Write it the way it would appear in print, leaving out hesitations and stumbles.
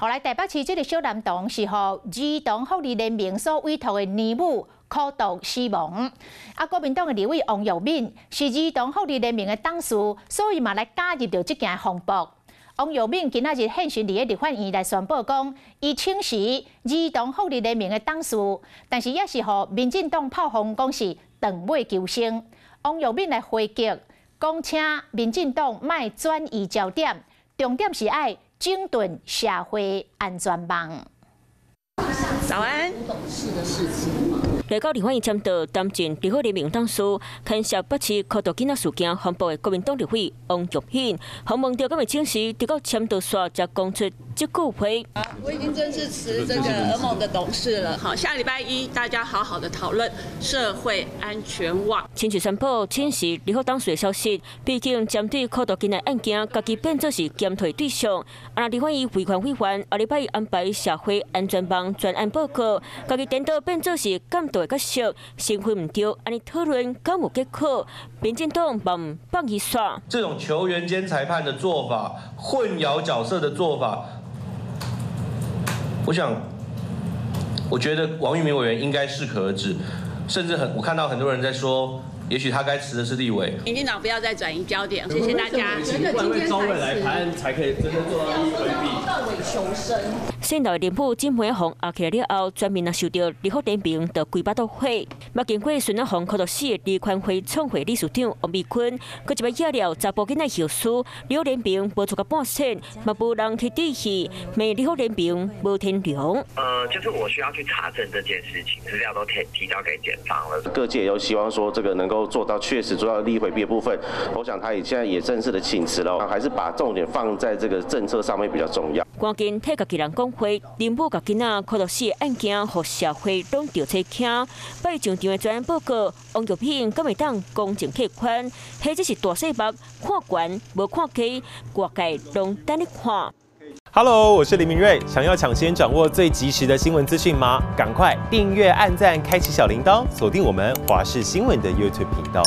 后来台北市这个小男童是由儿童福利联盟所委托的义母苦毒死亡。国民党的立委王玉敏是儿童福利联盟的董事，所以嘛来加入到这件风波。王玉敏今仔日现身伫个立法院来宣布讲，伊请示儿童福利联盟的董事，但是也是互民进党炮轰讲是断尾求生。王玉敏来回击，讲请民进党莫转移焦点，重点是爱整顿社会安全网。早安。来到立法院签到担任立法联盟董事，牵涉北市苦毒囡仔事件风波的国民党立委王玉敏，访问到今日请示，直到签到煞才讲出这句话。我已经正式辞这个儿盟的董事了。好，下礼拜一大家好好的讨论社会安全网。亲自宣布请示立法董事的消息，毕竟针对苦毒囡仔案件，家己变作是检讨对象。立法院会权委员下礼拜一安排社会安全网专案报告，家己颠倒变作是监督的角色，身份唔对，安尼讨论敢有结果？民进党冇放伊煞。这种球员兼裁判的做法，混淆角色的做法，我觉得王玉敏委员应该适可而止，甚至我看到很多人在说，也许他该辞的是立委。民进党不要再转移焦点，谢谢大家。真的今天招委来排案，才可以真正做到利益回避。断尾求生。县内林府金梅红压起来了后，全面受到立法联盟的规巴都会。目经过孙阿红苦毒死的李宽会创会理事长王美坤，佮一摆惹了查甫囡仔后事，立法联盟无出个半线，嘛无人去底气，骂立法联盟无天良。就是我需要去查证这件事情，资料都提交给检方了。各界都希望说这个能够做到确实做到利益回避的部分，我想他现在也正式的请辞了，还是把重点放在这个政策上面比较重要。赶紧替家己人讲话，林母甲囡仔苦毒死的案件，互社会拢调查轻。拜上场的专案报告，王玉敏敢会当公正客观？迄只是大细目，看悬无看低，外界拢等你看。Hello， 我是林明瑞。想要抢先掌握最及时的新闻资讯吗？赶快订阅、按赞、开启小铃铛，锁定我们华视新闻的 YouTube 频道。